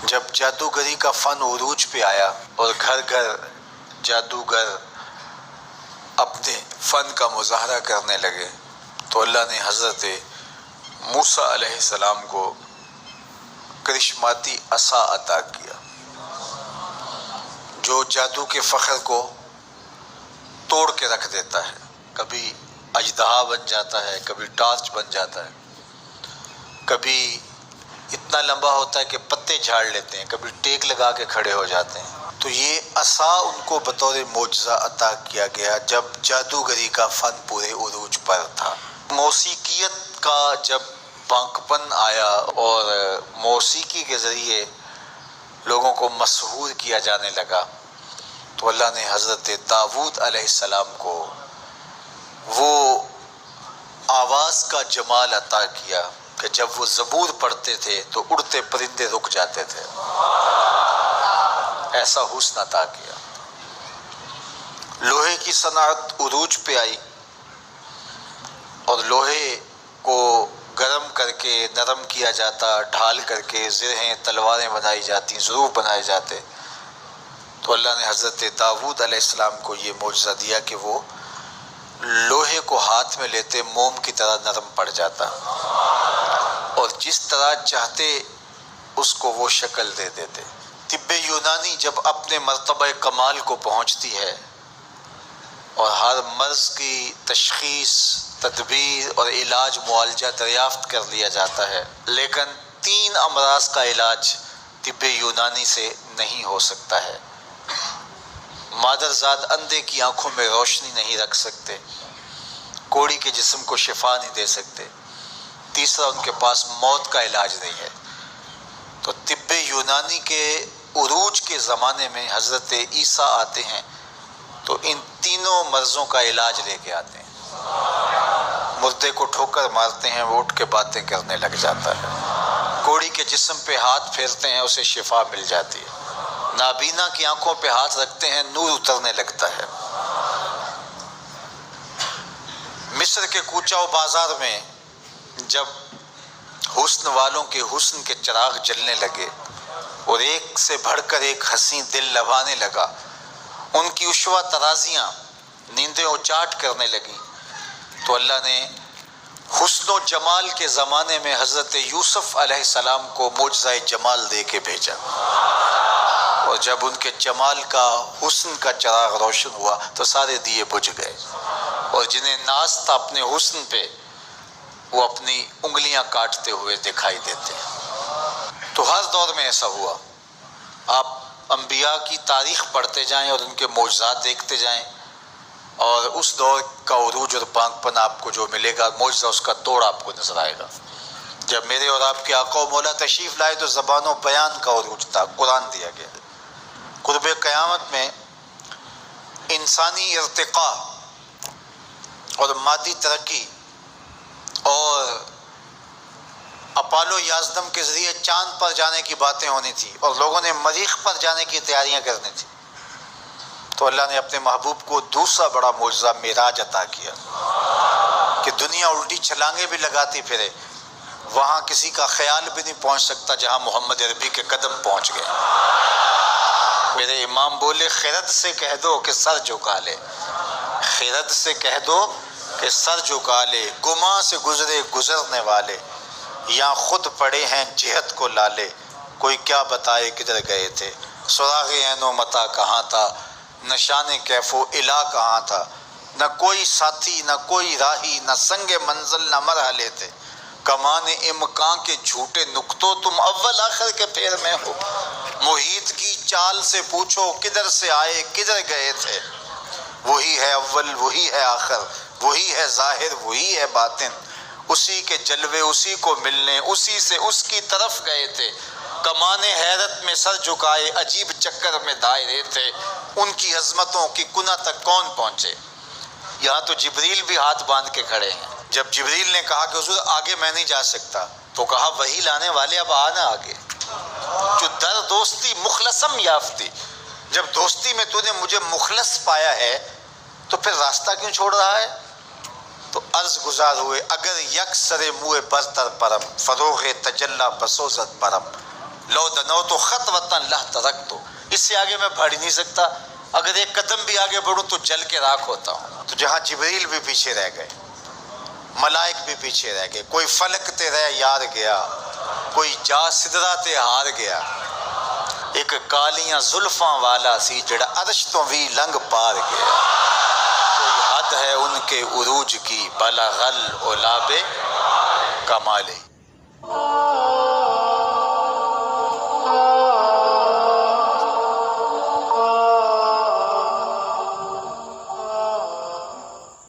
جب جادوگری کا فن عروج پہ آیا اور گھر گھر جادوگر اپنے فن کا مظاہرہ کرنے لگے تو اللہ نے حضرت موسیٰ علیہ السلام کو کرشماتی عصا عطا کیا جو جادو کے فخر کو توڑ کے رکھ دیتا ہے. کبھی اژدہا بن جاتا ہے، کبھی ٹارچ بن جاتا ہے، کبھی اتنا لمبا ہوتا ہے کہ پتے جھاڑ لیتے ہیں، کبھی ٹیک لگا کے کھڑے ہو جاتے ہیں. تو یہ عصا ان کو بطور معجزہ عطا کیا گیا جب جادوگری کا فن پورے عروج پر تھا. موسیقیت کا جب بانکپن آیا اور موسیقی کے ذریعے لوگوں کو مسحور کیا جانے لگا تو اللہ نے حضرت داؤد علیہ السلام کو وہ آواز کا جمال عطا کیا کہ جب وہ زبور پڑھتے تھے تو اڑتے پرندے رک جاتے تھے. ایسا حسن عطا کیا. لوہے کی صنعت عروج پہ آئی اور لوہے کو گرم کر کے نرم کیا جاتا، ڈھال کر کے زرہیں تلواریں بنائی جاتی، ظروف بنائے جاتے. تو اللہ نے حضرت داؤد علیہ السلام کو یہ معجزہ دیا کہ وہ لوہے کو ہاتھ میں لیتے موم کی طرح نرم پڑ جاتا اور جس طرح چاہتے اس کو وہ شکل دے دیتے. طب یونانی جب اپنے مرتبہ کمال کو پہنچتی ہے اور ہر مرض کی تشخیص، تدبیر اور علاج معالجہ دریافت کر لیا جاتا ہے، لیکن 3 امراض کا علاج طب یونانی سے نہیں ہو سکتا ہے. مادرزاد اندھے کی آنکھوں میں روشنی نہیں رکھ سکتے، کوڑی کے جسم کو شفا نہیں دے سکتے، تیسرا ان کے پاس موت کا علاج نہیں ہے. تو طب یونانی کے عروج کے زمانے میں حضرت عیسیٰ آتے ہیں تو ان تینوں مرضوں کا علاج لے کے آتے ہیں. مردے کو ٹھوکر مارتے ہیں، وہ اٹھ کے باتیں کرنے لگ جاتا ہے. کوڑی کے جسم پہ ہاتھ پھیرتے ہیں، اسے شفا مل جاتی ہے. نابینا کی آنکھوں پہ ہاتھ رکھتے ہیں، نور اترنے لگتا ہے. مصر کے کوچہ و بازار میں جب حسن والوں کے حسن کے چراغ جلنے لگے اور ایک سے بڑھ کر ایک حسین دل لبھانے لگا، ان کی عشوہ ترازیاں نیندیں اچاٹ کرنے لگیں تو اللہ نے حسن و جمال کے زمانے میں حضرت یوسف علیہ السلام کو معجزہ جمال دے کے بھیجا. اور جب ان کے جمال کا، حسن کا چراغ روشن ہوا تو سارے دیے بجھ گئے، اور جنہیں ناز تھا اپنے حسن پہ وہ اپنی انگلیاں کاٹتے ہوئے دکھائی دیتے. تو ہر دور میں ایسا ہوا. آپ انبیاء کی تاریخ پڑھتے جائیں اور ان کے معجزات دیکھتے جائیں اور اس دور کا عروج اور بانکپن آپ کو جو ملے گا، معجزہ اس کا توڑ آپ کو نظر آئے گا. جب میرے اور آپ کے آقا و مولا تشریف لائے تو زبان و بیان کا عروج تھا، قرآن دیا گیا. قرب قیامت میں انسانی ارتقاء اور مادی ترقی اور اپالو یازدم کے ذریعے چاند پر جانے کی باتیں ہونی تھی اور لوگوں نے مریخ پر جانے کی تیاریاں کرنی تھی. تو اللہ نے اپنے محبوب کو دوسرا بڑا معجزہ معراج عطا کیا کہ دنیا الٹی چھلانگیں بھی لگاتی پھرے، وہاں کسی کا خیال بھی نہیں پہنچ سکتا جہاں محمد عربی کے قدم پہنچ گئے. میرے امام بولے خرد سے کہہ دو کہ سر جھکا لے، خرد سے کہہ دو کہ سر جھکا لے، گماں سے گزرے گزرنے والے، یا خود پڑے ہیں جہت کو لالے، کوئی کیا بتائے کدھر گئے تھے، سراغ عین و متا کہاں تھا، نشان کیف و الا کہاں تھا، نہ کوئی ساتھی نہ کوئی راہی، نہ سنگ منزل نہ مرحلے تھے، کمان امکان کے جھوٹے نقطوں تم اول آخر کے پھیر میں ہو، محیط کی چال سے پوچھو کدھر سے آئے کدھر گئے تھے، وہی ہے اول وہی ہے آخر، وہی ہے ظاہر وہی ہے باطن، اسی کے جلوے اسی کو ملنے اسی سے اس کی طرف گئے تھے، کمان حیرت میں سر جھکائے عجیب چکر میں دائرے تھے، ان کی عظمتوں کی کنہ تک کون پہنچے. یہاں تو جبریل بھی ہاتھ باندھ کے کھڑے ہیں. جب جبریل نے کہا کہ حضور آگے میں نہیں جا سکتا تو کہا وہی لانے والے اب آنا آگے، جو در دوستی مخلصم یافتی، جب دوستی میں تو نے مجھے مخلص پایا ہے تو پھر راستہ کیوں چھوڑ رہا ہے. تو عرض گزار ہوئے اگر یک سر موئے برتر پرم، فروغ تجلی بسوزت برم، لو دنو تو خط وطن لہ ترک تو، اس سے آگے میں بڑھ ہی نہیں سکتا، اگر ایک قدم بھی آگے بڑھوں تو جل کے راکھ ہوتا ہوں۔ تو جہاں جبریل بھی پیچھے رہ گئے، ملائک بھی پیچھے رہ گئے، کوئی فلک تے رہ یار گیا، کوئی جا سدرا تے ہار گیا، ایک کالیاں زلفاں والا سی جڑا عرش تو بھی لنگ پار گیا، کوئی حد ہے ان کے عروج کی بلغ العلا بے کمالِ